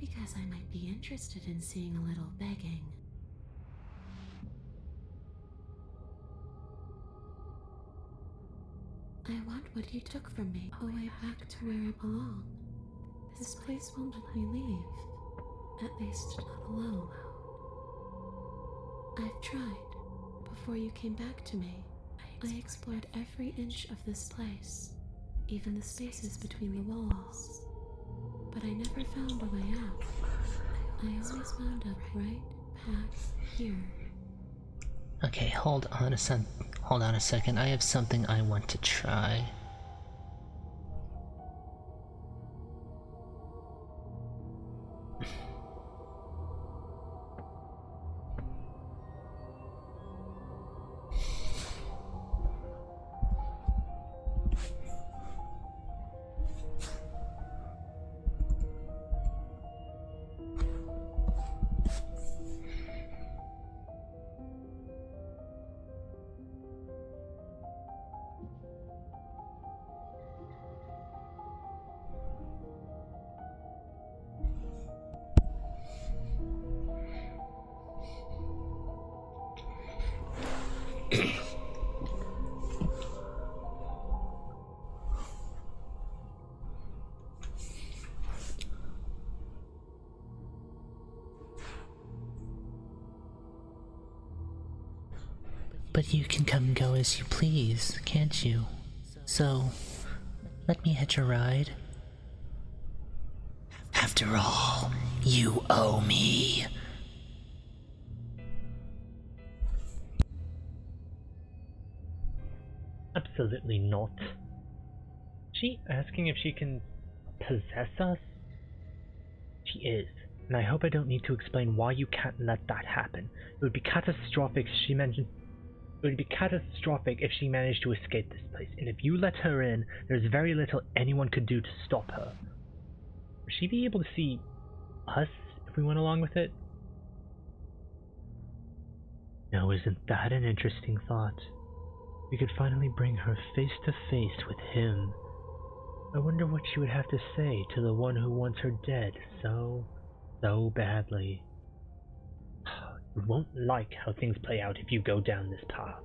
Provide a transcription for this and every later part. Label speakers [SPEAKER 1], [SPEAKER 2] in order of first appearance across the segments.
[SPEAKER 1] Because I might be interested in seeing a little begging. I want what you took from me away back to where I belong. This place won't let me leave. At least not alone. I've tried. Before you came back to me, I explored every inch of this place, even the spaces between the walls. But I never found a way out. I always wound up right back here.
[SPEAKER 2] Okay, hold on a second. I have something I want to try. But you can come and go as you please, can't you? So, let me hitch a ride. After all, you owe me.
[SPEAKER 3] Absolutely not. She asking if she can possess us? She is, and I hope I don't need to explain why you can't let that happen. It would be catastrophic if she managed to escape this place, and if you let her in, there's very little anyone could do to stop her. Would she be able to see us if we went along with it? Now, isn't that an interesting thought? We could finally bring her face to face with him. I wonder what she would have to say to the one who wants her dead so badly. You won't like how things play out if you go down this path.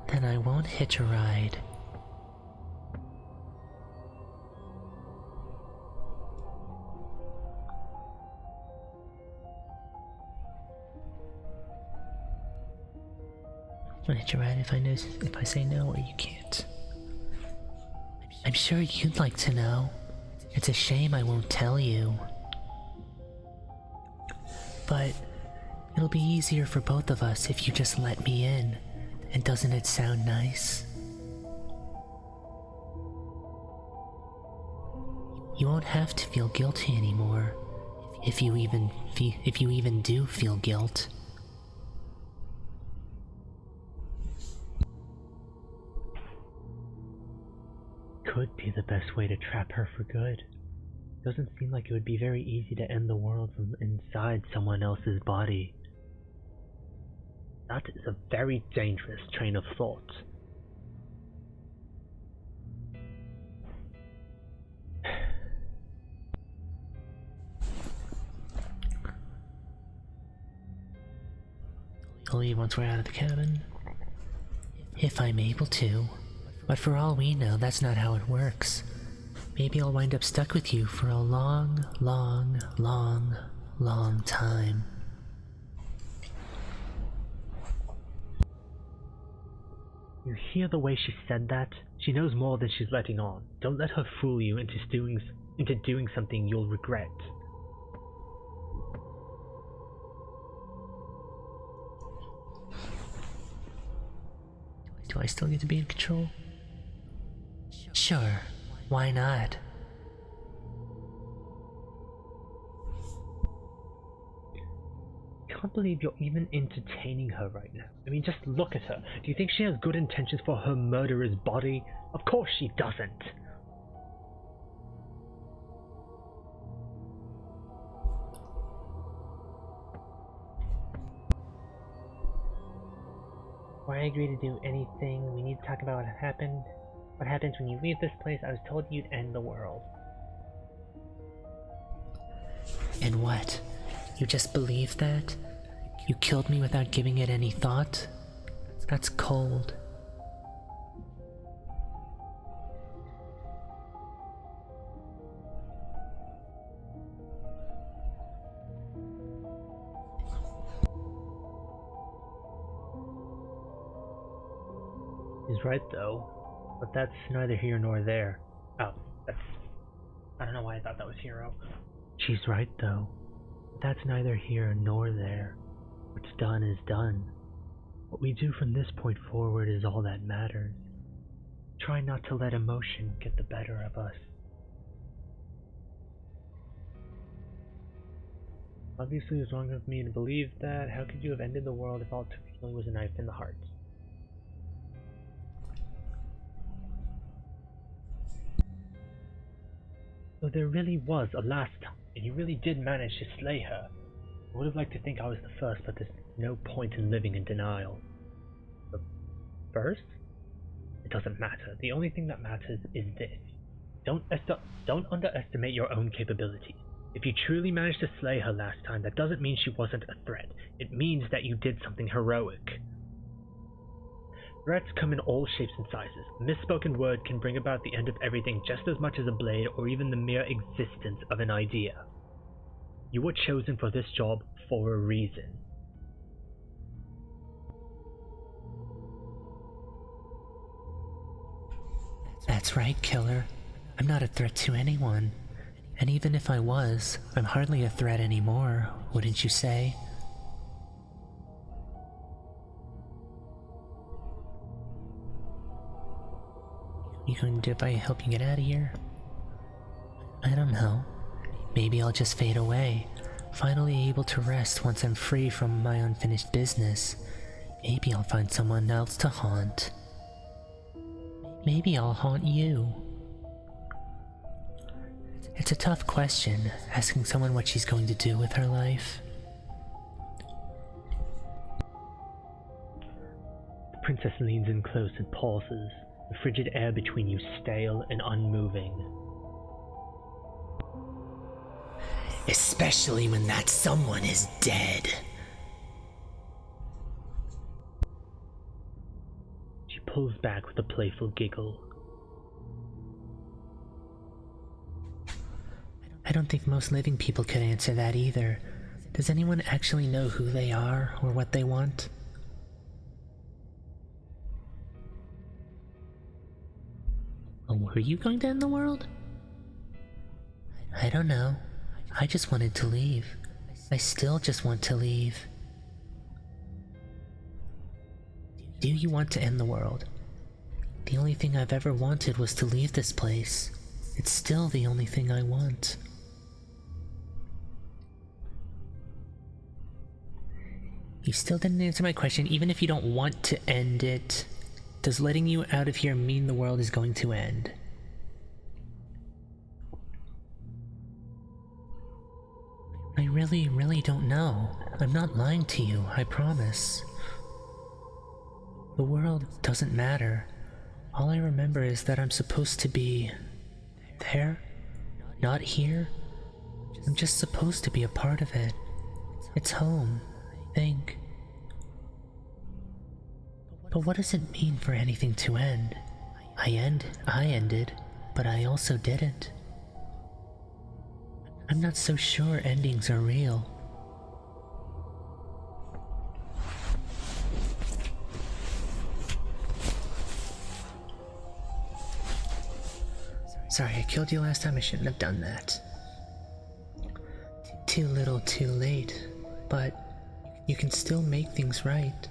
[SPEAKER 2] Then I won't hitch a ride. I'll hitch a ride if I say no or you can't. I'm sure you'd like to know. It's a shame I won't tell you. But it'll be easier for both of us if you just let me in. And doesn't it sound nice? You won't have to feel guilty anymore, if you even do feel guilt.
[SPEAKER 3] Could be the best way to trap her for good. Doesn't seem like it would be very easy to end the world from inside someone else's body. That is a very dangerous train of thought.
[SPEAKER 2] You'll leave once we're out of the cabin? If I'm able to. But for all we know, that's not how it works. Maybe I'll wind up stuck with you for a long, long, long, long time.
[SPEAKER 3] You hear the way she said that? She knows more than she's letting on. Don't let her fool you into doing something you'll regret.
[SPEAKER 2] Do I still get to be in control? Sure, why not?
[SPEAKER 3] I can't believe you're even entertaining her right now. I mean, just look at her. Do you think she has good intentions for her murderer's body? Of course she doesn't. before I agree to do anything, we need to talk about what happened. What happens when you leave this place? I was told you'd end the world.
[SPEAKER 2] And what? You just believed that? You killed me without giving it any thought? That's cold.
[SPEAKER 3] He's right, though. But that's neither here nor there. Oh, that's... I don't know why I thought that was Hero. She's right, though. That's neither here nor there. What's done is done. What we do from this point forward is all that matters. Try not to let emotion get the better of us. Obviously, it was wrong of me to believe that. How could you have ended the world if all it took healing was a knife in the heart? So there really was a last time, and you really did manage to slay her. I would have liked to think I was the first, but there's no point in living in denial. The first? It doesn't matter. The only thing that matters is this. Don't underestimate your own capabilities. If you truly managed to slay her last time, that doesn't mean she wasn't a threat. It means that you did something heroic. Threats come in all shapes and sizes. A misspoken word can bring about the end of everything just as much as a blade or even the mere existence of an idea. You were chosen for this job for a reason.
[SPEAKER 2] That's right, Killer. I'm not a threat to anyone. And even if I was, I'm hardly a threat anymore, wouldn't you say? You going to do it by helping get out of here? I don't know. Maybe I'll just fade away, finally able to rest once I'm free from my unfinished business. Maybe I'll find someone else to haunt. Maybe I'll haunt you. It's a tough question, asking someone what she's going to do with her life.
[SPEAKER 3] The princess leans in close and pauses, the frigid air between you stale and unmoving.
[SPEAKER 2] Especially when that someone is dead.
[SPEAKER 3] She pulls back with a playful giggle.
[SPEAKER 2] I don't think most living people could answer that either. Does anyone actually know who they are or what they want? Oh, were you going to end the world? I don't know. I just wanted to leave. I still just want to leave. Do you want to end the world? The only thing I've ever wanted was to leave this place. It's still the only thing I want. You still didn't answer my question. Even if you don't want to end it, does letting you out of here mean the world is going to end? I really don't know. I'm not lying to you, I promise. The world doesn't matter. All I remember is that I'm supposed to be there, not here. I'm just supposed to be a part of it. It's home, I think. But what does it mean for anything to end? I ended, but I also didn't. I'm not so sure endings are real. Sorry, I killed you last time. I shouldn't have done that. Too little, too late. But you can still make things right.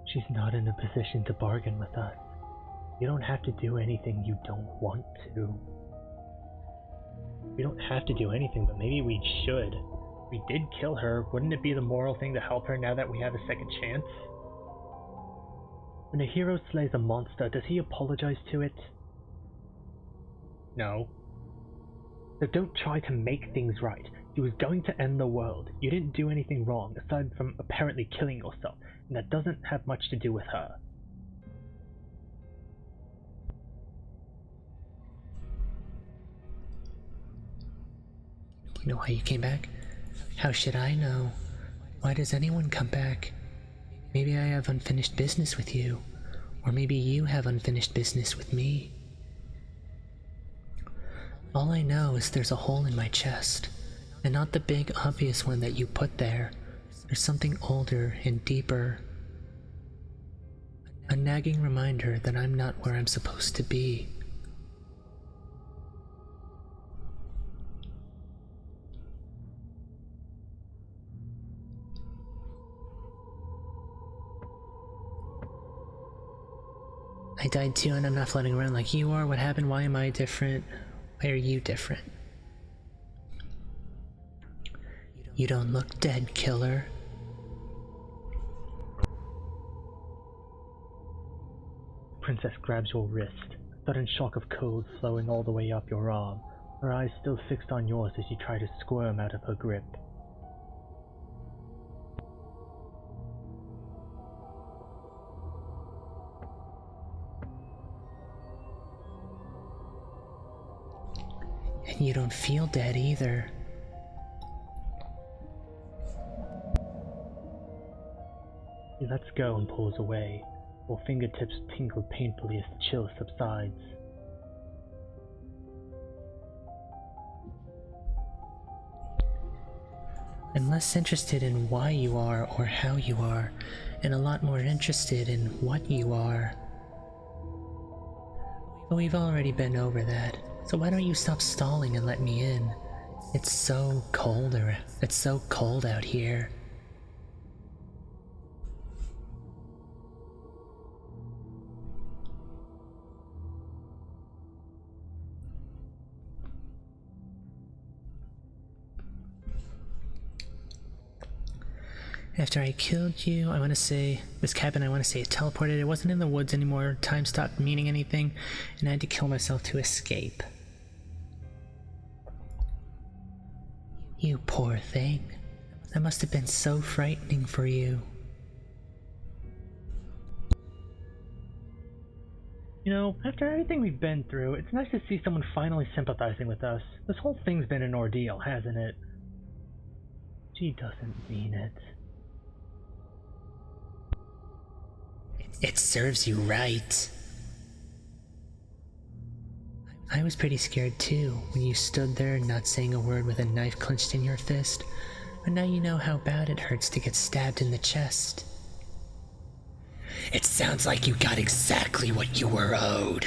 [SPEAKER 3] She's not in a position to bargain with us. You don't have to do anything you don't want to. We don't have to do anything, but maybe we should. If we did kill her, wouldn't it be the moral thing to help her now that we have a second chance? When a hero slays a monster, does he apologize to it? No. So don't try to make things right. She was going to end the world. You didn't do anything wrong, aside from apparently killing yourself, and that doesn't have much to do with her.
[SPEAKER 2] You know why you came back? How should I know? Why does anyone come back? Maybe I have unfinished business with you, or maybe you have unfinished business with me. All I know is there's a hole in my chest, and not the big obvious one that you put there. There's something older and deeper. A nagging reminder that I'm not where I'm supposed to be. I died too, and I'm not floating around like you are. What happened? Why am I different? Why are you different? You don't look dead, killer.
[SPEAKER 3] Princess grabs your wrist, a sudden shock of cold flowing all the way up your arm, her eyes still fixed on yours as you try to squirm out of her grip.
[SPEAKER 2] And you don't feel dead either.
[SPEAKER 3] He lets go and pulls away, while fingertips tingle painfully as the chill subsides.
[SPEAKER 2] I'm less interested in why you are or how you are, and a lot more interested in what you are. But we've already been over that, so why don't you stop stalling and let me in? It's so cold out here. After I killed you, this cabin, it teleported. It wasn't in the woods anymore. Time stopped meaning anything, and I had to kill myself to escape. You poor thing. That must have been so frightening for you.
[SPEAKER 3] You know, after everything we've been through, it's nice to see someone finally sympathizing with us. This whole thing's been an ordeal, hasn't it? She doesn't mean it.
[SPEAKER 2] It serves you right. I was pretty scared too when you stood there not saying a word with a knife clenched in your fist, but now you know how bad it hurts to get stabbed in the chest. It sounds like you got exactly what you were owed.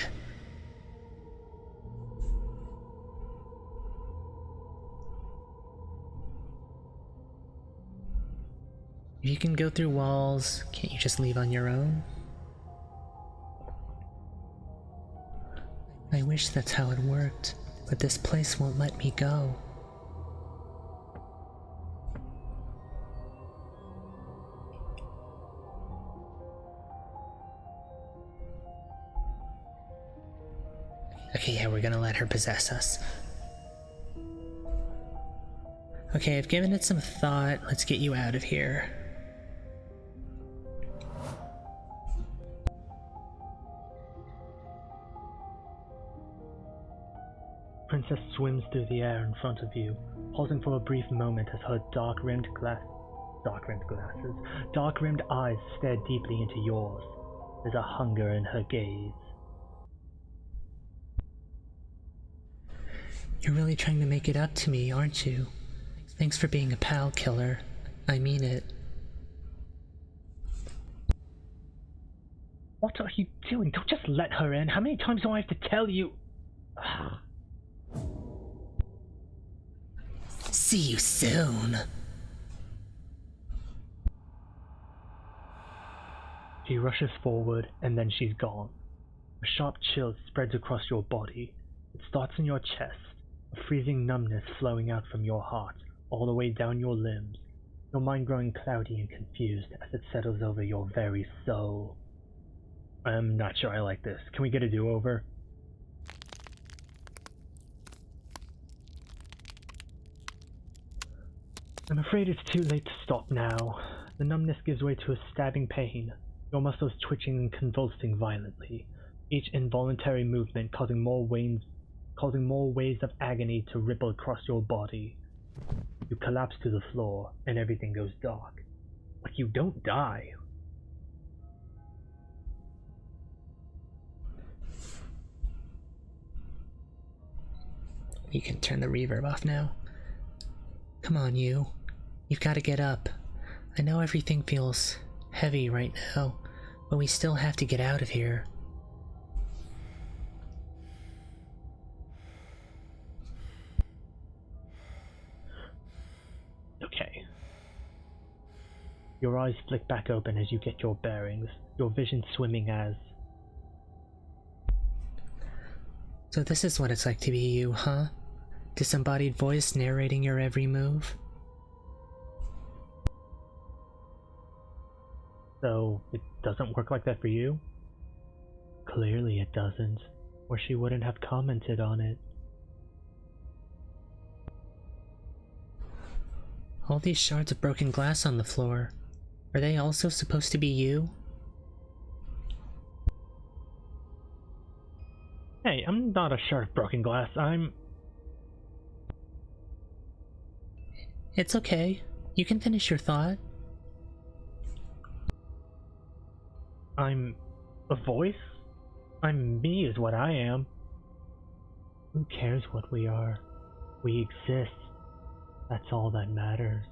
[SPEAKER 2] If you can go through walls, can't you just leave on your own? I wish that's how it worked, but this place won't let me go. Okay, yeah, we're gonna let her possess us. Okay, I've given it some thought. Let's get you out of here.
[SPEAKER 3] Princess swims through the air in front of you, pausing for a brief moment as her dark-rimmed eyes stare deeply into yours. There's a hunger in her gaze.
[SPEAKER 2] You're really trying to make it up to me, aren't you? Thanks for being a pal, killer. I mean it.
[SPEAKER 3] What are you doing? Don't just let her in. How many times do I have to tell you?
[SPEAKER 2] See you soon.
[SPEAKER 3] She rushes forward, and then she's gone. A sharp chill spreads across your body. It starts in your chest, a freezing numbness flowing out from your heart, all the way down your limbs, your mind growing cloudy and confused as it settles over your very soul. I'm not sure I like this. Can we get a do-over? I'm afraid it's too late to stop now. The numbness gives way to a stabbing pain, your muscles twitching and convulsing violently, each involuntary movement causing more waves of agony to ripple across your body. You collapse to the floor, and everything goes dark. But you don't die.
[SPEAKER 2] You can turn the reverb off now. Come on, you. You've got to get up. I know everything feels heavy right now, but we still have to get out of here.
[SPEAKER 3] Okay. Your eyes flick back open as you get your bearings, your vision swimming as...
[SPEAKER 2] So this is what it's like to be you, huh? Disembodied voice narrating your every move?
[SPEAKER 3] So, it doesn't work like that for you? Clearly it doesn't, or she wouldn't have commented on it.
[SPEAKER 2] All these shards of broken glass on the floor. Are they also supposed to be you?
[SPEAKER 3] Hey, I'm not a shard of broken glass, I'm...
[SPEAKER 2] It's okay. You can finish your thought.
[SPEAKER 3] I'm a voice? I'm me is what I am. Who cares what we are? We exist. That's all that matters.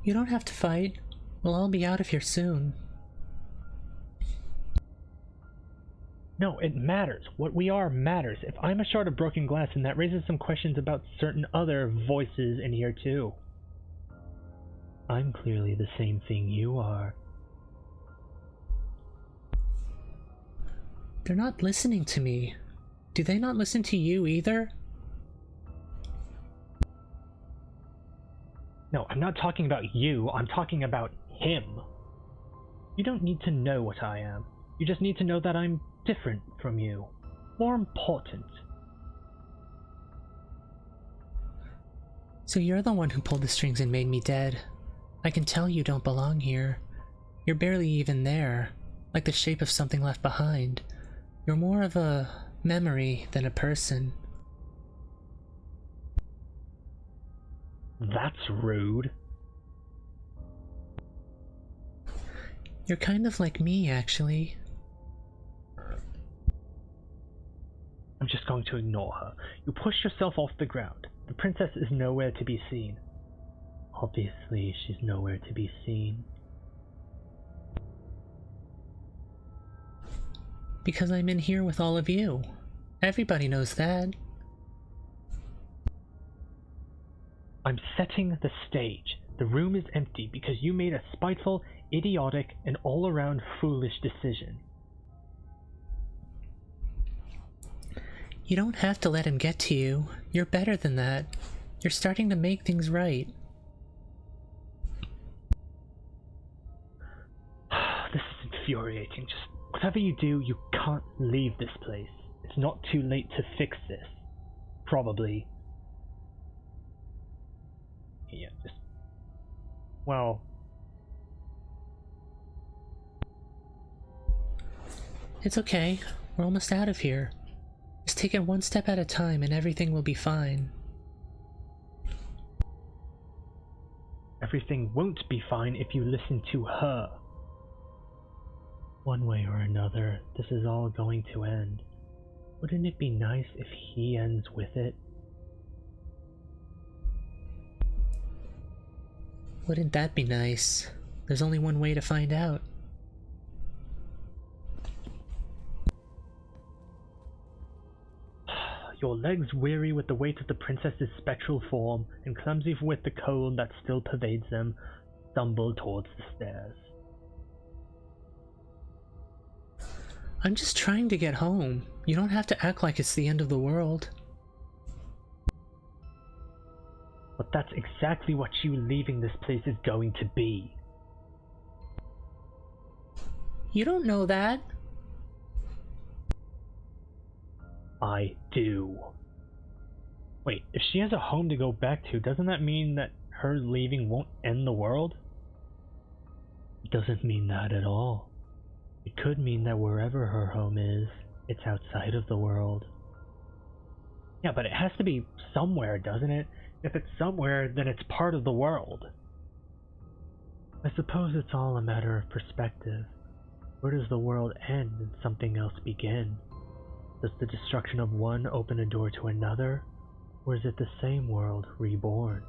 [SPEAKER 2] You don't have to fight. We'll all be out of here soon.
[SPEAKER 3] No, it matters. What we are matters. If I'm a shard of broken glass, then that raises some questions about certain other voices in here too. I'm clearly the same thing you are.
[SPEAKER 2] They're not listening to me. Do they not listen to you either?
[SPEAKER 3] No, I'm not talking about you, I'm talking about him. You don't need to know what I am. You just need to know that I'm different from you. More important.
[SPEAKER 2] So you're the one who pulled the strings and made me dead. I can tell you don't belong here. You're barely even there, like the shape of something left behind. You're more of a memory than a person.
[SPEAKER 3] That's rude.
[SPEAKER 2] You're kind of like me, actually.
[SPEAKER 3] I'm just going to ignore her. You push yourself off the ground. The princess is nowhere to be seen. Obviously, she's nowhere to be seen.
[SPEAKER 2] Because I'm in here with all of you. Everybody knows that.
[SPEAKER 3] I'm setting the stage. The room is empty because you made a spiteful, idiotic, and all-around foolish decision.
[SPEAKER 2] You don't have to let him get to you. You're better than that. You're starting to make things right.
[SPEAKER 3] This is infuriating. Just whatever you do, you can't leave this place. It's not too late to fix this. Probably. Yeah, just... Well...
[SPEAKER 2] It's okay. We're almost out of here. Just take it one step at a time and everything will be fine.
[SPEAKER 3] Everything won't be fine if you listen to her. One way or another, this is all going to end. Wouldn't it be nice if he ends with it?
[SPEAKER 2] Wouldn't that be nice? There's only one way to find out.
[SPEAKER 3] Your legs weary with the weight of the princess's spectral form, and clumsy with the cold that still pervades them, stumble towards the stairs.
[SPEAKER 2] I'm just trying to get home. You don't have to act like it's the end of the world.
[SPEAKER 3] But that's exactly what you leaving this place is going to be.
[SPEAKER 2] You don't know that.
[SPEAKER 3] I do. Wait, if she has a home to go back to, doesn't that mean that her leaving won't end the world? It doesn't mean that at all. It could mean that wherever her home is, it's outside of the world. Yeah, but it has to be somewhere, doesn't it? If it's somewhere, then it's part of the world. I suppose it's all a matter of perspective. Where does the world end and something else begin? Does the destruction of one open a door to another? Or is it the same world reborn?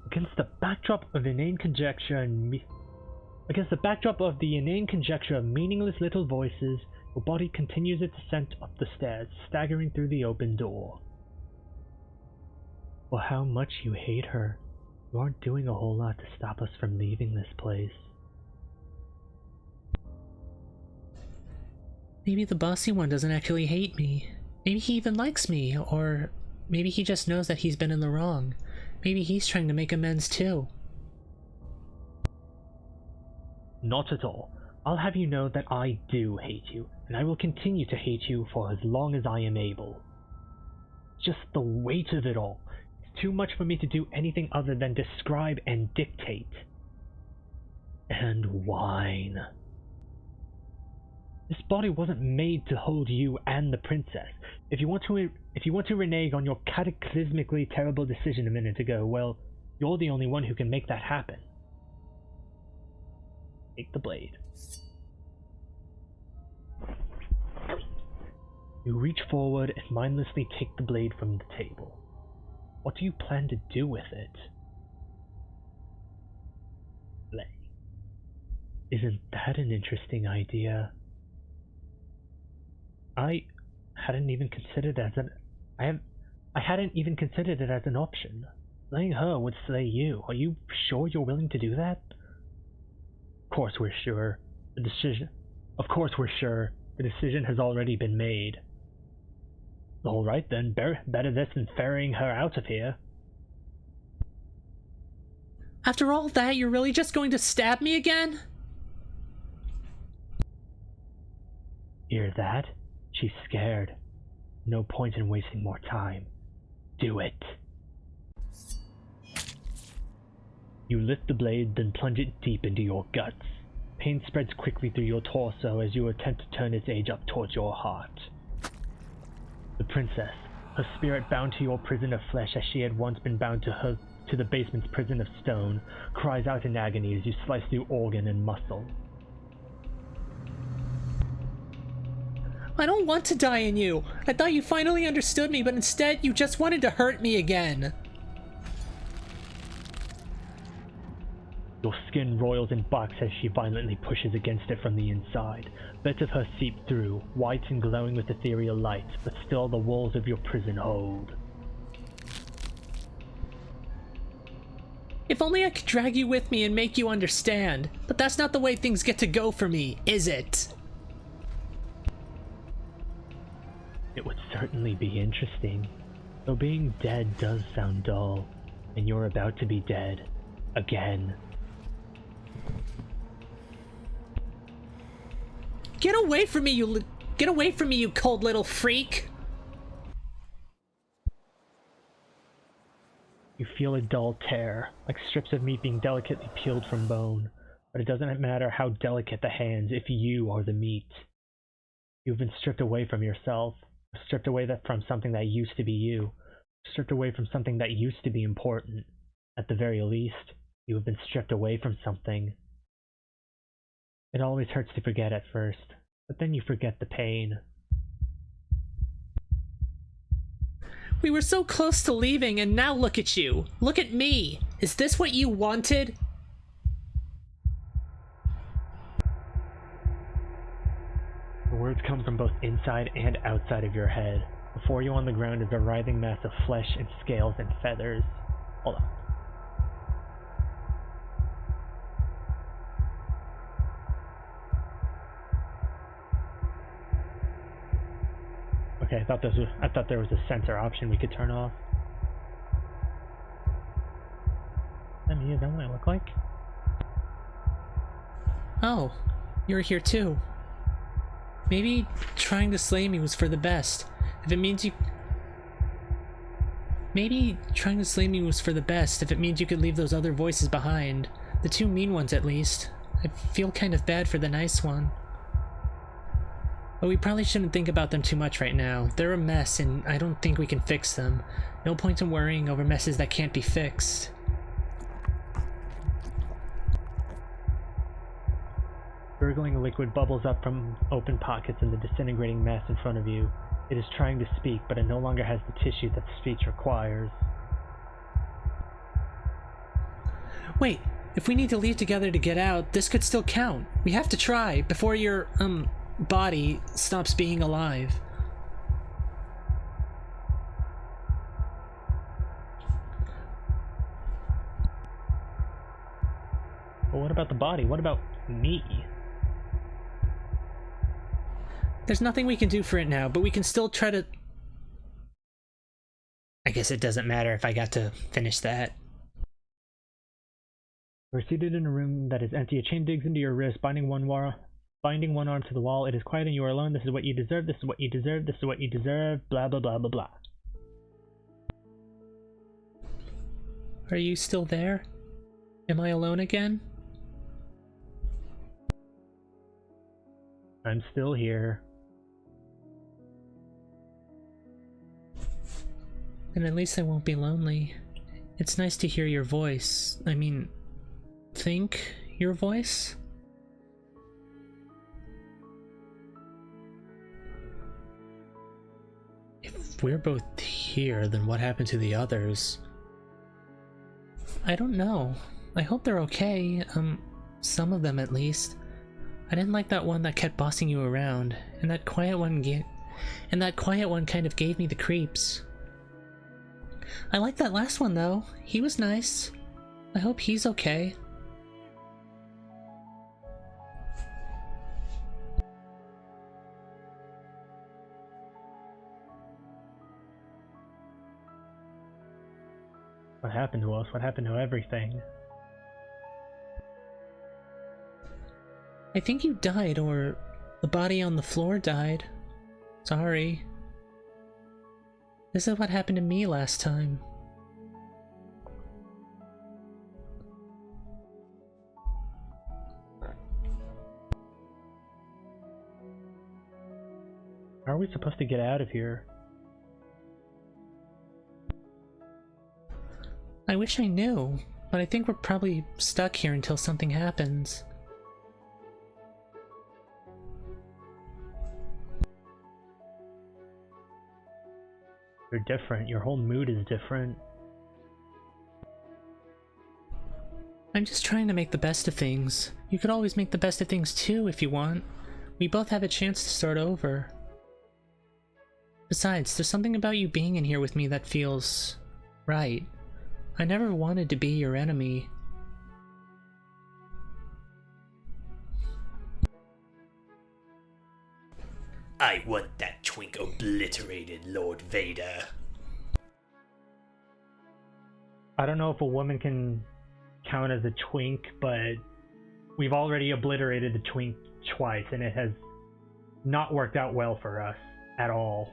[SPEAKER 3] Against the backdrop of the inane conjecture of meaningless little voices, your body continues its ascent up the stairs, staggering through the open door. Well, how much you hate her. You aren't doing a whole lot to stop us from leaving this place.
[SPEAKER 2] Maybe the bossy one doesn't actually hate me. Maybe he even likes me, or maybe he just knows that he's been in the wrong. Maybe he's trying to make amends too.
[SPEAKER 3] Not at all. I'll have you know that I do hate you, and I will continue to hate you for as long as I am able. Just the weight of it all. It's too much for me to do anything other than describe and dictate. And whine. This body wasn't made to hold you and the princess. If you want to renege on your cataclysmically terrible decision a minute ago, well, you're the only one who can make that happen. Take the blade. You reach forward and mindlessly take the blade from the table. What do you plan to do with it? Play. Isn't that an interesting idea? I hadn't even considered it as an option. Slaying her would slay you. Are you sure you're willing to do that? Of course we're sure. The decision has already been made. Alright then, better this than ferrying her out of here.
[SPEAKER 2] After all that, you're really just going to stab me again?
[SPEAKER 3] Hear that? She's scared. No point in wasting more time. Do it. You lift the blade, then plunge it deep into your guts. Pain spreads quickly through your torso as you attempt to turn its edge up towards your heart. The princess, her spirit bound to your prison of flesh as she had once been bound to the basement's prison of stone, cries out in agony as you slice through organ and muscle.
[SPEAKER 2] I don't want to die in you. I thought you finally understood me, but instead you just wanted to hurt me again.
[SPEAKER 3] Your skin roils and bucks as she violently pushes against it from the inside. Bits of her seep through, white and glowing with ethereal light, but still the walls of your prison hold.
[SPEAKER 2] If only I could drag you with me and make you understand. But that's not the way things get to go for me, is it?
[SPEAKER 3] It would certainly be interesting. Though being dead does sound dull, and you're about to be dead. Again.
[SPEAKER 2] Get away from me, you cold little freak!
[SPEAKER 3] You feel a dull tear, like strips of meat being delicately peeled from bone. But it doesn't matter how delicate the hands if you are the meat. You've been stripped away from yourself, stripped away from something that used to be you, stripped away from something that used to be important. At the very least, you have been stripped away from something. It always hurts to forget at first, but then you forget the pain.
[SPEAKER 2] We were so close to leaving, and now look at you. Look at me. Is this what you wanted?
[SPEAKER 3] The words come from both inside and outside of your head. Before you on the ground is a writhing mass of flesh and scales and feathers. Hold on. Okay, I thought there was a censor option we could turn off. Is that what I look like?
[SPEAKER 2] Oh, you're here too. Maybe trying to slay me was for the best. If it means you... Maybe trying to slay me was for the best, if it means you could leave those other voices behind. The two mean ones, at least. I feel kind of bad for the nice one. But we probably shouldn't think about them too much right now. They're a mess, and I don't think we can fix them. No point in worrying over messes that can't be fixed.
[SPEAKER 3] Gurgling liquid bubbles up from open pockets in the disintegrating mass in front of you. It is trying to speak, but it no longer has the tissue that speech requires.
[SPEAKER 2] Wait, if we need to leave together to get out, this could still count. We have to try, before your, body stops being alive.
[SPEAKER 3] But what about the body? What about me?
[SPEAKER 2] There's nothing we can do for it now, but we can still try to... I guess it doesn't matter if I got to finish that.
[SPEAKER 3] We're seated in a room that is empty. A chain digs into your wrist, binding one arm to the wall. It is quiet and you are alone. This is what you deserve. This is what you deserve. This is what you deserve. Blah, blah, blah, blah, blah.
[SPEAKER 2] Are you still there? Am I alone again?
[SPEAKER 3] I'm still here.
[SPEAKER 2] Then at least I won't be lonely. It's nice to hear your voice. I mean, think your voice? If we're both here, then what happened to the others? I don't know. I hope they're okay. Some of them at least. I didn't like that one that kept bossing you around, and that quiet one kind of gave me the creeps. I like that last one though. He was nice. I hope he's okay.
[SPEAKER 3] What happened to us? What happened to everything?
[SPEAKER 2] I think you died, or the body on the floor died. Sorry. This is what happened to me last time.
[SPEAKER 3] How are we supposed to get out of here?
[SPEAKER 2] I wish I knew, but I think we're probably stuck here until something happens.
[SPEAKER 3] You're different. Your whole mood is different.
[SPEAKER 2] I'm just trying to make the best of things. You could always make the best of things too if you want. We both have a chance to start over. Besides, there's something about you being in here with me that feels right. I never wanted to be your enemy.
[SPEAKER 4] I want that twink obliterated, Lord Vader.
[SPEAKER 3] I don't know if a woman can count as a twink, but we've already obliterated the twink twice, and it has not worked out well for us at all.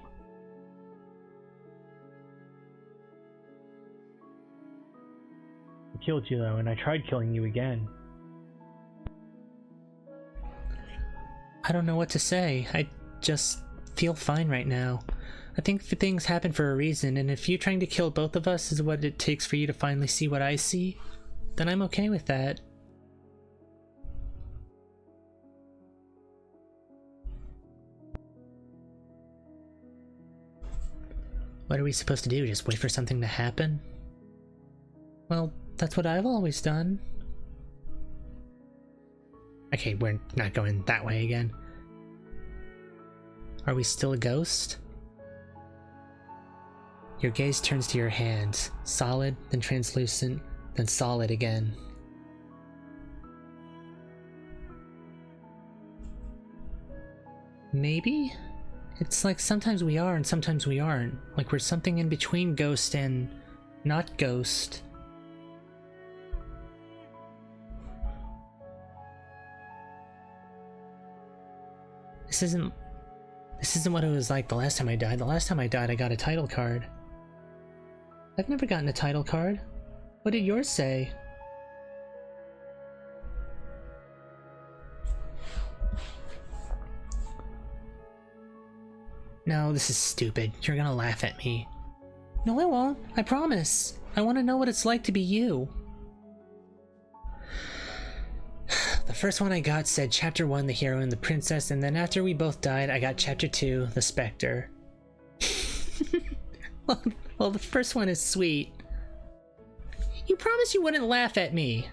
[SPEAKER 3] I killed you though, and I tried killing you again.
[SPEAKER 2] I don't know what to say. I just feel fine right now. I think things happen for a reason, and if you trying to kill both of us is what it takes for you to finally see what I see, then I'm okay with that. What are we supposed to do? Just wait for something to happen? Well, that's what I've always done. Okay, we're not going that way again. Are we still a ghost? Your gaze turns to your hands, solid, then translucent, then solid again. Maybe? It's like sometimes we are and sometimes we aren't. Like we're something in between ghost and not ghost. This isn't This isn't what it was like the last time I died. The last time I died, I got a title card. I've never gotten a title card. What did yours say? No, this is stupid. You're gonna laugh at me. No, I won't. I promise. I want to know what it's like to be you. The first one I got said Chapter 1, the hero and the princess, and then after we both died, I got Chapter 2, the Spectre. well, the first one is sweet. You promised you wouldn't laugh at me.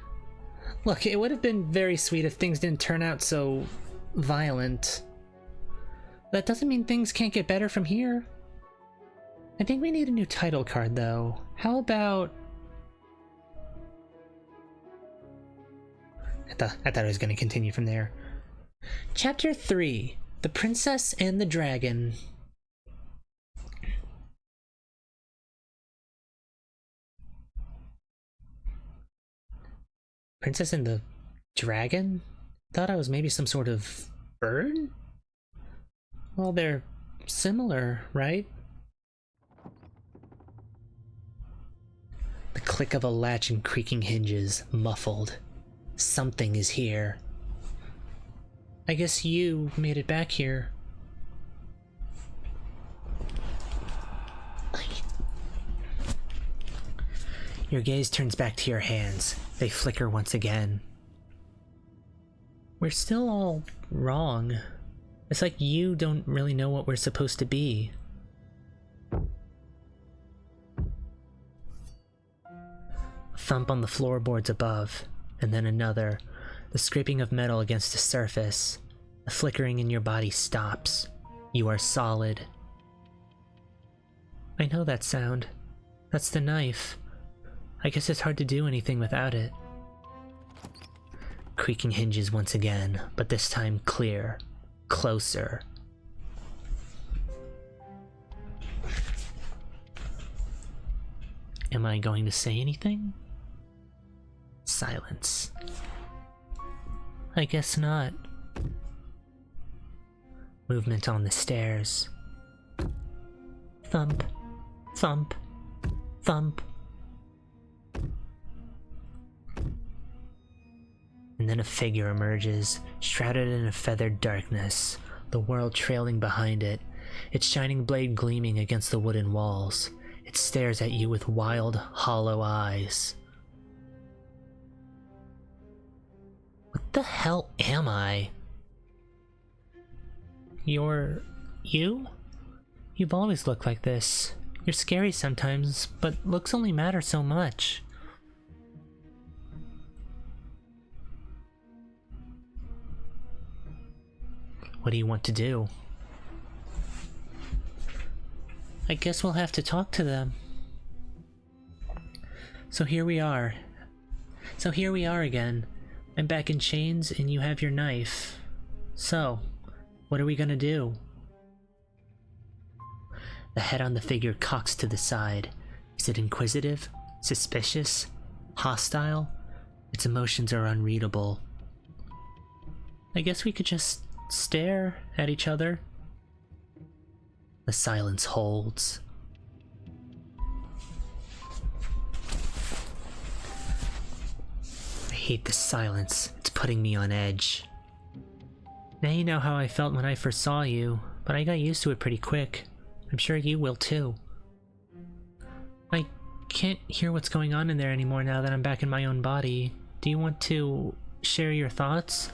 [SPEAKER 2] Look, it would have been very sweet if things didn't turn out so violent. That doesn't mean things can't get better from here. I think we need a new title card, though. How about... I thought I was going to continue from there. Chapter 3, The Princess and the Dragon. Princess and the Dragon? Thought I was maybe some sort of bird? Well, they're similar, right? The click of a latch and creaking hinges, muffled. Something is here. I guess you made it back here. Your gaze turns back to your hands. They flicker once again. We're still all wrong. It's like you don't really know what we're supposed to be. A thump on the floorboards above, and then another. The scraping of metal against the surface. The flickering in your body stops. You are solid. I know that sound. That's the knife. I guess it's hard to do anything without it. Creaking hinges once again, but this time clear. Closer. Am I going to say anything? Silence. I guess not. Movement on the stairs. Thump. Thump. Thump. And then a figure emerges, shrouded in a feathered darkness, the world trailing behind it, its shining blade gleaming against the wooden walls. It stares at you with wild, hollow eyes. What the hell am I? You're... you? You've always looked like this. You're scary sometimes, but looks only matter so much. What do you want to do? I guess we'll have to talk to them. So here we are again. I'm back in chains and you have your knife. So, what are we gonna do? The head on the figure cocks to the side. Is it inquisitive? Suspicious? Hostile? Its emotions are unreadable. I guess we could just stare at each other. The silence holds. I hate this silence. It's putting me on edge. Now you know how I felt when I first saw you, but I got used to it pretty quick. I'm sure you will too. I can't hear what's going on in there anymore now that I'm back in my own body. Do you want to share your thoughts?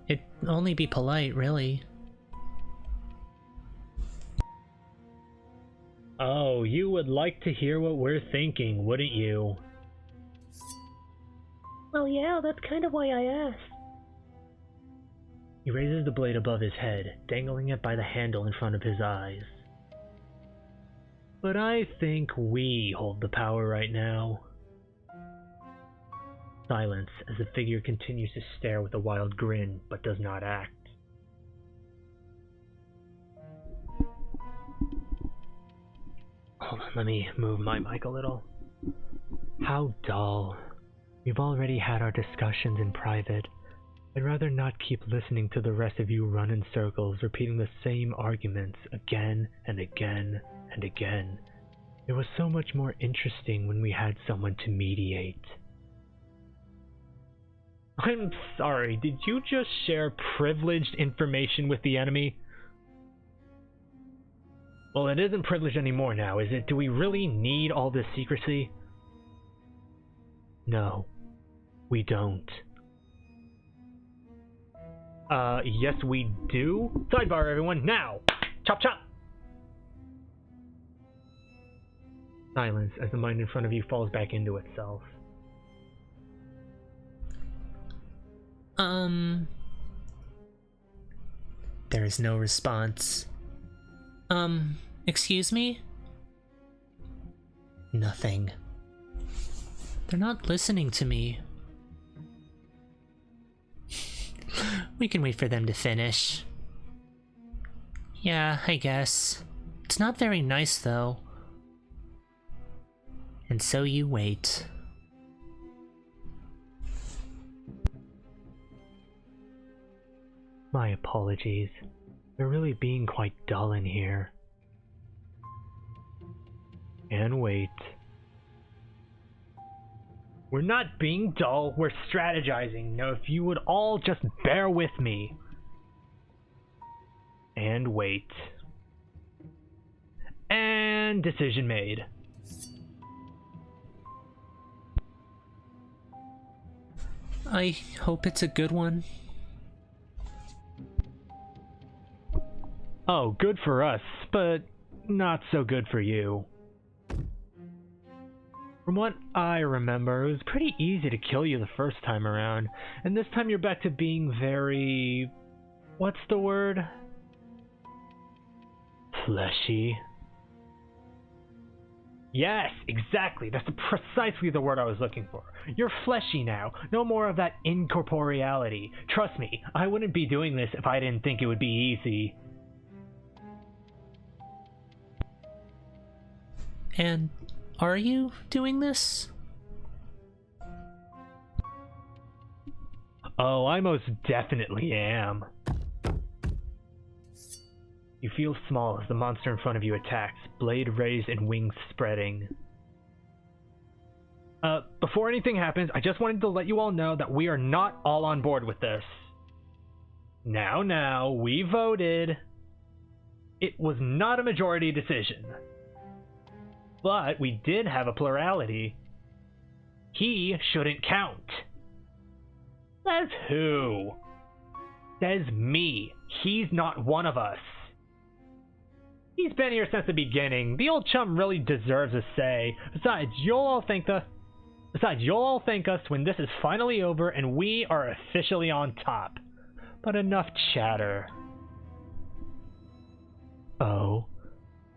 [SPEAKER 2] It'd only be polite, really.
[SPEAKER 3] Oh, you would like to hear what we're thinking, wouldn't you?
[SPEAKER 2] Well, yeah, that's kind of why I asked.
[SPEAKER 3] He raises the blade above his head, dangling it by the handle in front of his eyes. But I think we hold the power right now. Silence as the figure continues to stare with a wild grin, but does not act. Hold on, let me move my mic a little. How dull. We've already had our discussions in private. I'd rather not keep listening to the rest of you run in circles, repeating the same arguments again and again and again. It was so much more interesting when we had someone to mediate. I'm sorry, did you just share privileged information with the enemy? Well, it isn't privileged anymore now, is it? Do we really need all this secrecy? No, we don't. Yes we do? Sidebar, everyone, now! Chop chop! Silence as the mind in front of you falls back into itself.
[SPEAKER 2] There is no response. Excuse me? Nothing. They're not listening to me. We can wait for them to finish. Yeah, I guess. It's not very nice, though. And so you wait.
[SPEAKER 3] My apologies. They're really being quite dull in here. And wait. We're not being dull, we're strategizing. Now if you would all just bear with me. And wait. And decision made.
[SPEAKER 2] I hope it's a good one.
[SPEAKER 3] Oh, good for us, but not so good for you. From what I remember, it was pretty easy to kill you the first time around, and this time you're back to being very... what's the word? Fleshy. Yes, exactly. That's precisely the word I was looking for. You're fleshy now. No more of that incorporeality. Trust me, I wouldn't be doing this if I didn't think it would be easy.
[SPEAKER 2] And are you doing this?
[SPEAKER 3] Oh, I most definitely am. You feel small as the monster in front of you attacks, blade raised and wings spreading. Before anything happens, I just wanted to let you all know that we are not all on board with this. Now, we voted. It was not a majority decision. But we did have a plurality. He shouldn't count. Says who? Says me. He's not one of us. He's been here since the beginning. The old chum really deserves a say. Besides, you'll all thank us when this is finally over and we are officially on top. But enough chatter. Oh,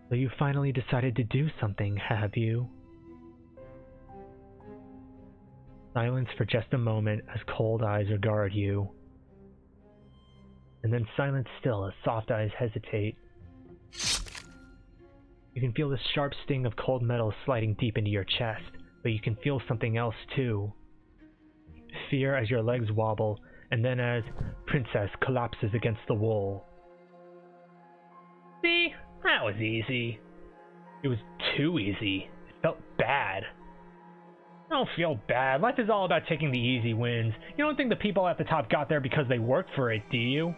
[SPEAKER 3] so you finally decided to do something, have you? Silence for just a moment as cold eyes regard you. And then silence still as soft eyes hesitate. You can feel the sharp sting of cold metal sliding deep into your chest, but you can feel something else too. Fear as your legs wobble, and then as Princess collapses against the wall. See? That was easy. It was too easy. It felt bad. Don't feel bad. Life is all about taking the easy wins. You don't think the people at the top got there because they worked for it, do you?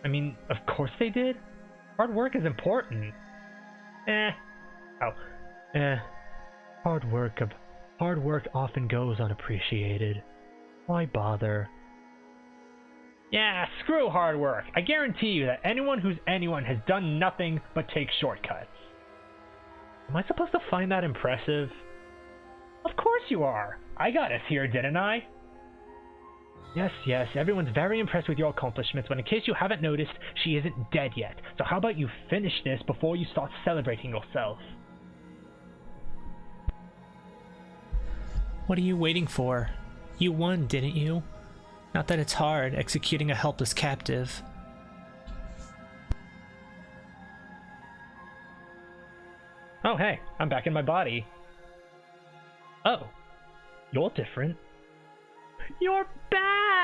[SPEAKER 3] I mean, of course they did. Hard work is important. Hard work often goes unappreciated. Why bother? Yeah, screw hard work. I guarantee you that anyone who's anyone has done nothing but take shortcuts. Am I supposed to find that impressive? Of course you are. I got us here, didn't I? Yes, everyone's very impressed with your accomplishments, but in case you haven't noticed, she isn't dead yet. So how about you finish this before you start celebrating yourself?
[SPEAKER 2] What are you waiting for? You won, didn't you? Not that it's hard, executing a helpless captive.
[SPEAKER 3] Oh hey, I'm back in my body. Oh, you're different. You're back!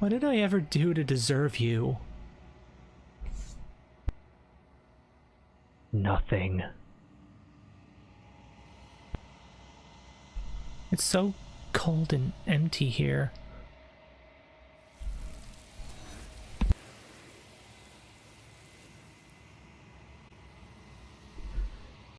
[SPEAKER 2] What did I ever do to deserve you?
[SPEAKER 3] Nothing.
[SPEAKER 2] It's so cold and empty here.